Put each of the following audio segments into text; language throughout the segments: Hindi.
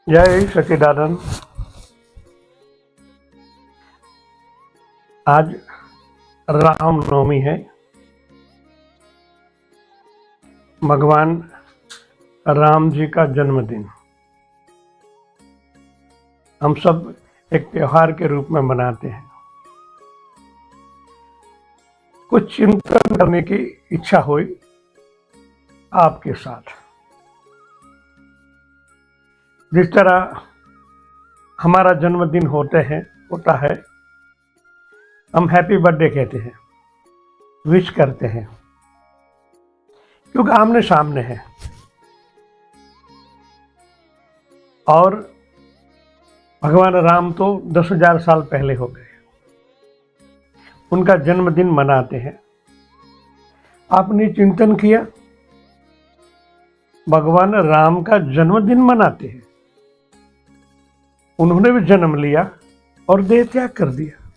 जय सच्चिदानंद। आज रामनवमी है। भगवान राम जी का जन्मदिन हम सब एक त्योहार के रूप में मनाते हैं। कुछ चिंतन करने की इच्छा हुई आपके साथ। जिस तरह हमारा जन्मदिन होता है, हम हैप्पी बर्थडे कहते हैं, विश करते हैं, क्योंकि आमने सामने है। और भगवान राम तो 10,000 साल पहले हो गए, उनका जन्मदिन मनाते हैं। आपने चिंतन किया, भगवान राम का जन्मदिन मनाते हैं। उन्होंने भी जन्म लिया और देह त्याग कर दिया।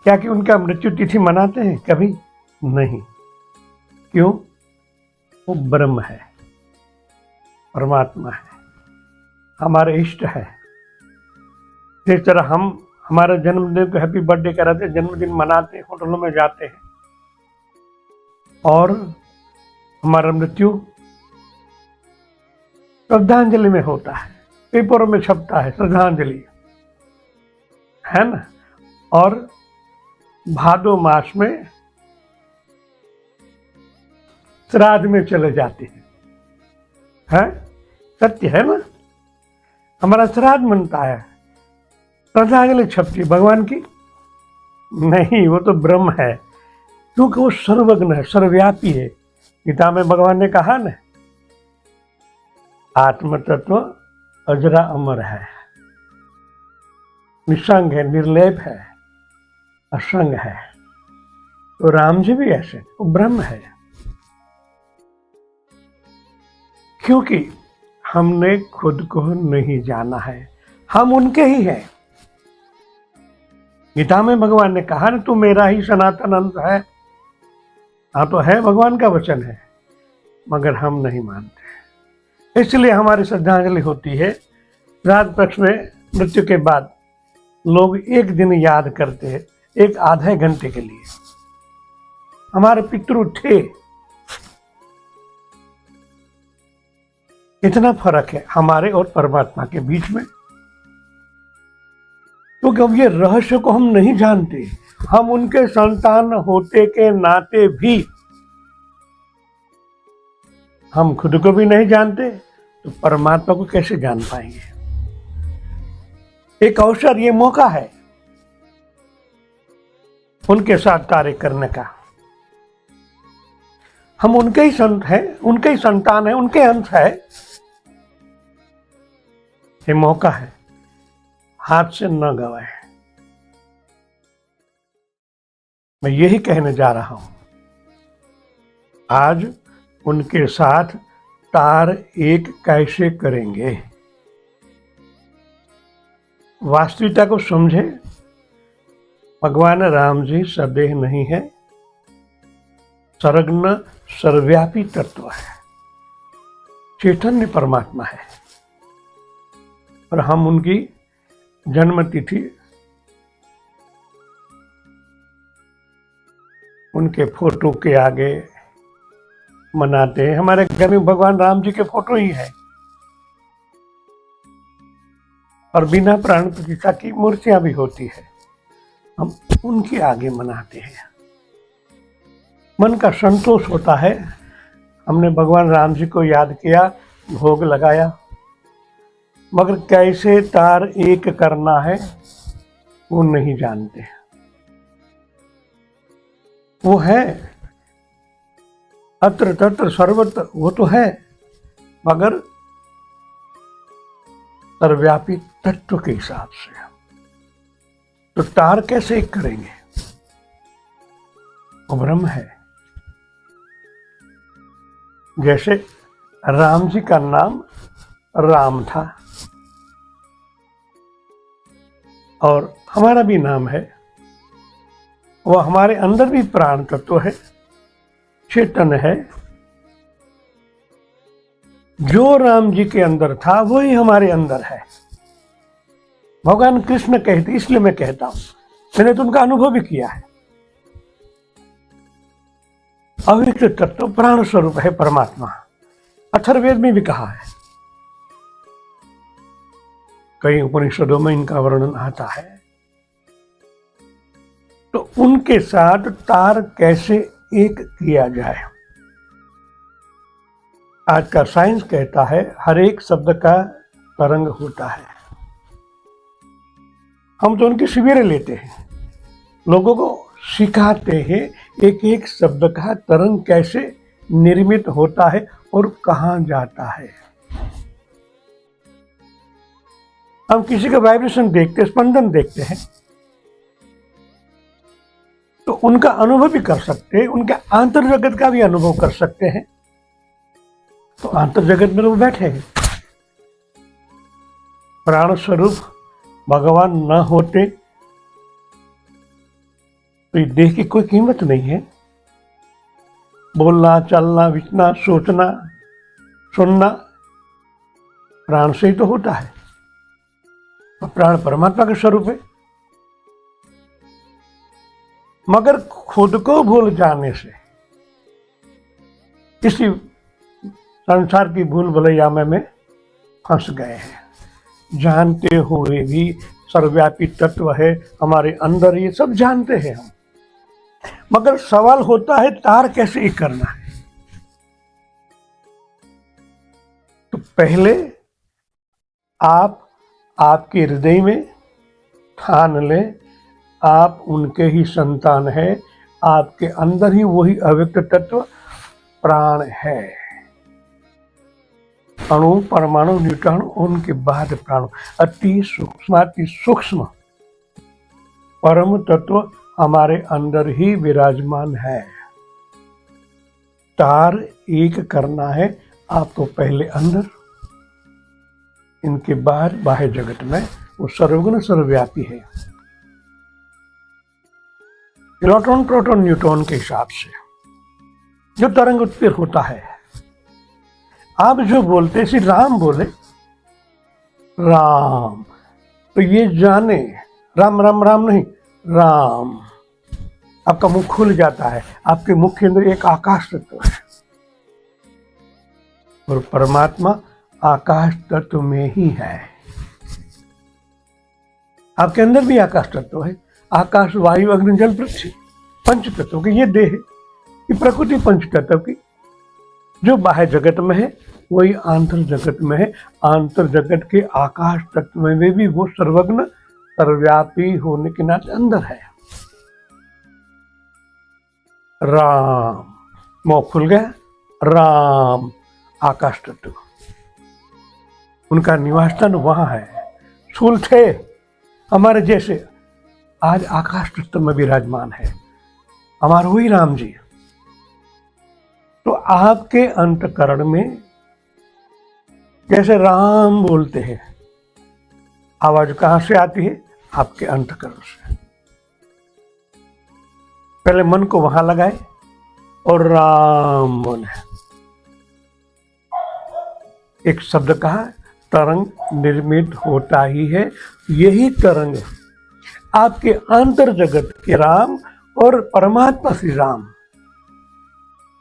क्या कि उनका मृत्यु तिथि मनाते हैं? कभी नहीं। क्यों? वो ब्रह्म है, परमात्मा है, हमारे इष्ट है। जिस तरह हम हमारे जन्मदिन को हैप्पी बर्थडे कराते हैं, जन्मदिन मनाते हैं, होटलों में जाते हैं, और हमारा मृत्यु श्रद्धांजलि में होता है, पेपरों में छपता है, श्रद्धांजलि, है ना। और भादो मास में श्राद्ध में चले जाते हैं, सत्य है ना। हमारा श्राद्ध मनता है, श्रद्धांजलि छपती है भगवान की नहीं। वो तो ब्रह्म है, क्योंकि वो सर्वज्ञ है, सर्वव्यापी है। गीता में भगवान ने कहा ना, आत्म तत्व अजरा अमर है, निसंग है, निर्लेप है, असंग है। तो राम जी भी ऐसे, वो ब्रह्म है। क्योंकि हमने खुद को नहीं जाना है, हम उनके ही हैं। गीता में भगवान ने कहा ना, तू मेरा ही सनातन अंश है। हाँ, तो है, भगवान का वचन है, मगर हम नहीं मानते। इसलिए हमारी श्रद्धांजलि होती है श्राद्ध पक्ष में। मृत्यु के बाद लोग एक दिन याद करते हैं, एक आधे घंटे के लिए। हमारे पितृ थे। इतना फर्क है हमारे और परमात्मा के बीच में, क्योंकि अब ये रहस्य को हम नहीं जानते। हम उनके संतान होते के नाते भी हम खुद को भी नहीं जानते, तो परमात्मा को कैसे जान पाएंगे। एक अवसर, ये मौका है उनके साथ कार्य करने का। हम उनके ही संत हैं, उनके ही संतान हैं, उनके अंश है। ये मौका है, हाथ से न गवाए। मैं यही कहने जा रहा हूं। आज उनके साथ तार एक कैसे करेंगे, वास्तविकता को समझे। भगवान राम जी सदेह नहीं है, सर्वज्ञ सर्वव्यापी तत्व है, चैतन्य परमात्मा है। और हम उनकी जन्म तिथि उनके फोटो के आगे मनाते हैं। हमारे घर में भगवान राम जी के फोटो ही है, और बिना प्राण प्रतिष्ठा की मूर्तियां भी होती है। हम उनके आगे मनाते हैं। मन का संतोष होता है। हमने भगवान राम जी को याद किया, भोग लगाया, मगर कैसे तार एक करना है वो नहीं जानते। वो है अत्र तत्र सर्वत्र, वो तो है, मगर सर्वव्यापी तत्व के हिसाब से। तो तार कैसे एक करेंगे? वो ब्रह्म है। जैसे राम जी का नाम राम था, और हमारा भी नाम है, वो हमारे अंदर भी प्राण तत्व है, चेतन है, जो राम जी के अंदर था वही हमारे अंदर है। भगवान कृष्ण कहते, इसलिए मैं कहता हूं, मैंने तो उनका अनुभव भी किया है। अव्यक्त तत्व प्राण स्वरूप है परमात्मा, अथर्ववेद में भी कहा है, कई उपनिषदों में इनका वर्णन आता है। तो उनके साथ तार कैसे एक किया जाए। आज का साइंस कहता है हर एक शब्द का तरंग होता है। हम तो उनकी शिविर लेते हैं, लोगों को सिखाते हैं एक एक शब्द का तरंग कैसे निर्मित होता है और कहां जाता है। हम किसी का वाइब्रेशन देखते, स्पंदन देखते हैं, तो उनका अनुभव भी कर सकते हैं, उनके आंतर जगत का भी अनुभव कर सकते हैं। तो आंतर जगत में लोग बैठे हैं। प्राण स्वरूप भगवान न होते तो इस देह की कोई कीमत नहीं है। बोलना, चलना, विचना, सोचना, सुनना प्राण से ही तो होता है। तो प्राण परमात्मा के स्वरूप है। मगर खुद को भूल जाने से किसी संसार की भूल भुलैया में फंस गए हैं। जानते हुए भी सर्वव्यापी तत्व है हमारे अंदर, ये सब जानते हैं हम, मगर सवाल होता है तार कैसे एक करना है। तो पहले आप आपके हृदय में ठान लें, आप उनके ही संतान हैं, आपके अंदर ही वही अव्यक्त तत्व प्राण है। अणु, परमाणु, न्यूट्रॉन, उनके बाद प्राण, अति सूक्ष्म परम तत्व हमारे अंदर ही विराजमान है। तार एक करना है आपको पहले अंदर, इनके बाद बाह्य जगत में। वो सर्वगुण सर्वव्यापी है। इलेक्ट्रॉन, प्रोटॉन, न्यूट्रॉन के हिसाब से जो तरंग उत्पन्न होता है, आप जो बोलते श्री राम बोले, राम, तो ये जाने राम राम राम नहीं, राम। आपका मुख खुल जाता है, आपके मुख के अंदर एक आकाश तत्व है और परमात्मा आकाश तत्व में ही है। आपके अंदर भी आकाश तत्व है। आकाश, वायु, अग्नि, जल, पृथ्वी, पंच तत्व की ये देह है, ये प्रकृति पंच तत्व की। जो बाह्य जगत में है वही आंतर जगत में है। आंतर जगत के आकाश तत्व में भी वो सर्वज्ञ सर्वव्यापी होने के नाते अंदर है। राम, मुंह खुल गया, राम आकाश तत्व, उनका निवास स्थान वहां है। स्थूल थे हमारे जैसे, आज आकाश तत्व में विराजमान है हमारा वही राम जी। तो आपके अंतकरण में जैसे राम बोलते हैं, आवाज कहां से आती है? आपके अंतकरण से। पहले मन को वहां लगाए और राम बोले। एक शब्द कहा, तरंग निर्मित होता ही है। यही तरंग आपके अंतर जगत के राम और परमात्मा श्री राम,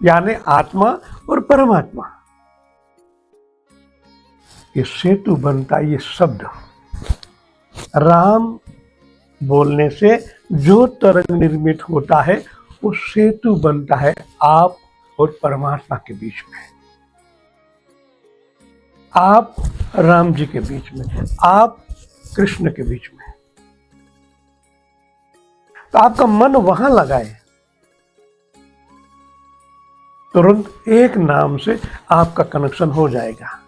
यानी आत्मा और परमात्मा, ये सेतु बनता है। ये शब्द राम बोलने से जो तरंग निर्मित होता है वो सेतु बनता है आप और परमात्मा के बीच में, आप राम जी के बीच में, आप कृष्ण के बीच में। तो आपका मन वहां लगाए, तुरंत एक नाम से आपका कनेक्शन हो जाएगा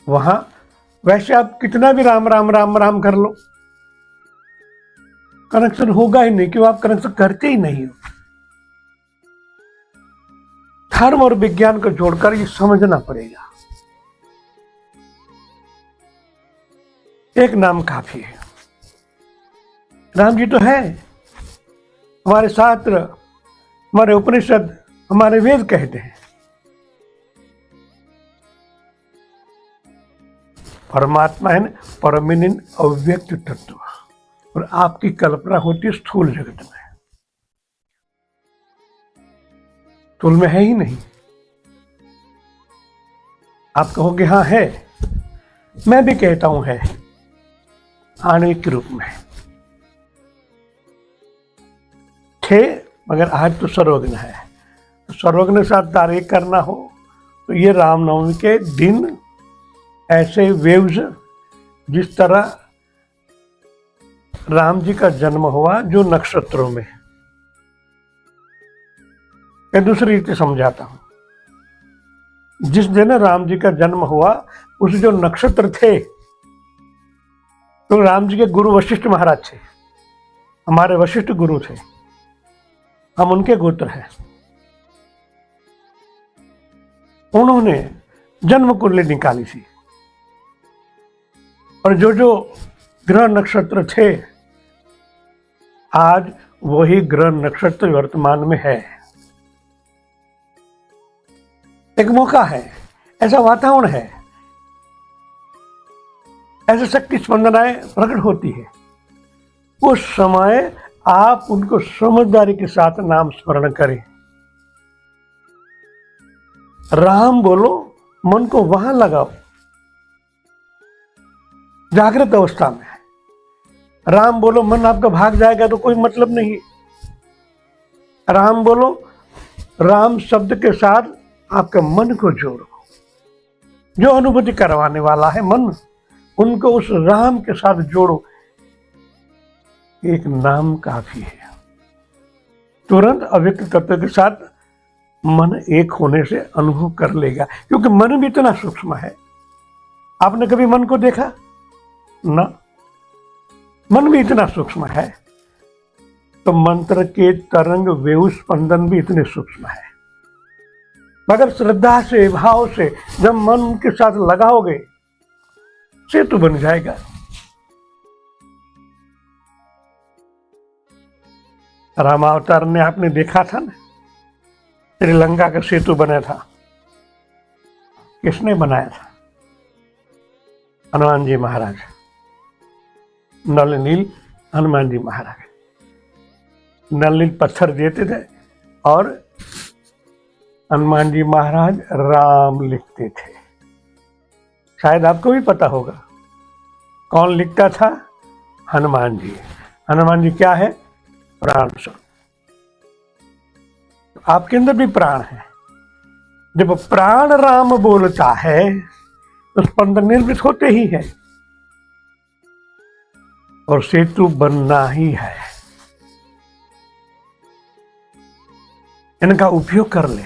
वहां। वैसे आप कितना भी राम राम राम राम कर लो, कनेक्शन होगा ही नहीं, क्यों? आप कनेक्शन करते ही नहीं हो। धर्म और विज्ञान को जोड़कर ये समझना पड़ेगा, एक नाम काफी है। राम जी तो है, हमारे शास्त्र, हमारे उपनिषद, हमारे वेद कहते हैं परमात्मा है ना परमानेंट अव्यक्त तत्व, और आपकी कल्पना होती है स्थूल जगत में, स्थूल में है ही नहीं। आप कहोगे हाँ है, मैं भी कहता हूं है, आणविक रूप में थे, मगर आज तो सर्वज्ञ है। तो सर्वज्ञ के साथ तारीख करना हो तो ये रामनवमी के दिन ऐसे वेव्स, जिस तरह राम जी का जन्म हुआ जो नक्षत्रों में, मैं दूसरी रीति समझाता हूं। जिस दिन राम जी का जन्म हुआ उस जो नक्षत्र थे, तो राम जी के गुरु वशिष्ठ महाराज थे, हमारे वशिष्ठ गुरु थे, हम उनके गोत्र हैं। उन्होंने जन्म कुंडली निकाली थी, और जो जो ग्रह नक्षत्र थे, आज वही ग्रह नक्षत्र वर्तमान में है। एक मौका है, ऐसा वातावरण है, ऐसे शक्ति स्पंदनाएं प्रकट होती है। उस समय आप उनको समझदारी के साथ नाम स्मरण करें। राम बोलो, मन को वहां लगाओ जागृत अवस्था में। राम बोलो, मन आपका भाग जाएगा तो कोई मतलब नहीं। राम बोलो, राम शब्द के साथ आपके मन को जोड़ो। जो अनुभूति करवाने वाला है मन, उनको उस राम के साथ जोड़ो। एक नाम काफी है। तुरंत अव्यक्त तत्व के साथ मन एक होने से अनुभव कर लेगा, क्योंकि मन भी इतना सूक्ष्म है। आपने कभी मन को देखा ना? मन भी इतना सूक्ष्म है, तो मंत्र के तरंग वेव स्पंदन भी इतने सूक्ष्म है। मगर श्रद्धा से, भाव से जब मन के साथ लगाओगे, सेतु बन जाएगा। रामावतार ने आपने देखा था ना, श्रीलंका का सेतु बना था, किसने बनाया था? हनुमान जी महाराज, नल नील हनुमान जी महाराज। नल नील पत्थर देते थे और हनुमान जी महाराज राम लिखते थे। शायद आपको भी पता होगा कौन लिखता था? हनुमान जी। हनुमान जी क्या है? प्राण स्वरूप। आपके अंदर भी प्राण है। जब प्राण राम बोलता है तो स्पंदन निर्मित होते ही है, और सेतु बनना ही है। इनका उपयोग कर ले।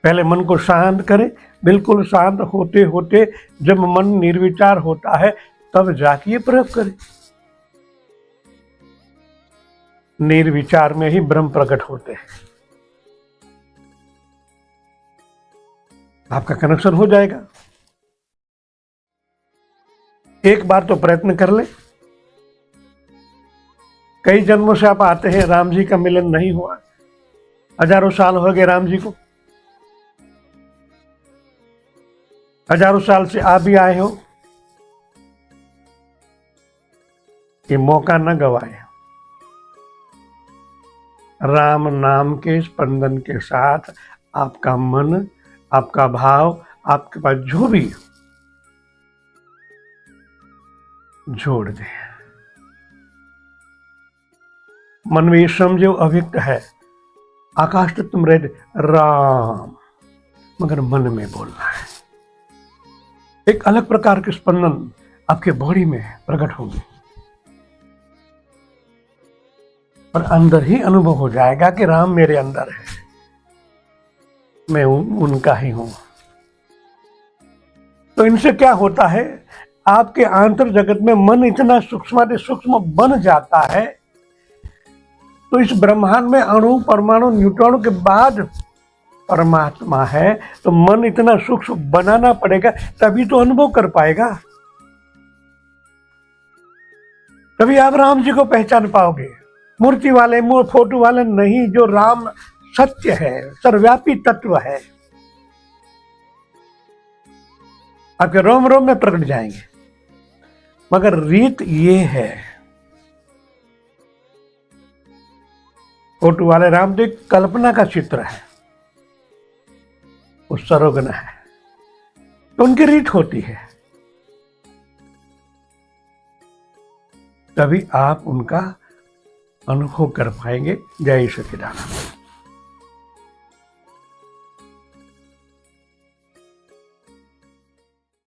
पहले मन को शांत करें। बिल्कुल शांत होते होते जब मन निर्विचार होता है, तब जाके ये प्रयोग करें। निर्विचार में ही ब्रह्म प्रकट होते हैं। आपका कनेक्शन हो जाएगा। एक बार तो प्रयत्न कर ले। कई जन्मों से आप आते हैं, राम जी का मिलन नहीं हुआ। हजारों साल हो गए राम जी को, हजारों साल से आप भी आए हो। ये मौका न गवाए। राम नाम के स्पंदन के साथ आपका मन, आपका भाव, आपके पास जो भी जोड़ दे। मन में ये समझो अव्यक्त है, आकाश तक तुम रह राम, मगर मन में बोलना है। एक अलग प्रकार के स्पंदन आपके बॉडी में प्रकट होंगे, और अंदर ही अनुभव हो जाएगा कि राम मेरे अंदर है, मैं उनका ही हूं। तो इनसे क्या होता है? आपके आंतर जगत में मन इतना सूक्ष्म बन जाता है, तो इस ब्रह्मांड में अणु, परमाणु, न्यूट्रॉन के बाद परमात्मा है। तो मन इतना सूक्ष्म बनाना पड़ेगा, तभी तो अनुभव कर पाएगा। तभी आप राम जी को पहचान पाओगे। मूर्ति वाले, फोटो वाले नहीं, जो राम सत्य है, सर्वव्यापी तत्व है। आपके रोम रोम में प्रकट जाएंगे। मगर रीत ये है, फोटो वाले रामदेव कल्पना का चित्र है, वो सर्वज्ञ है, तो उनकी रीत होती है, तभी आप उनका अनुभव कर पाएंगे। जय सच्चिदानंद।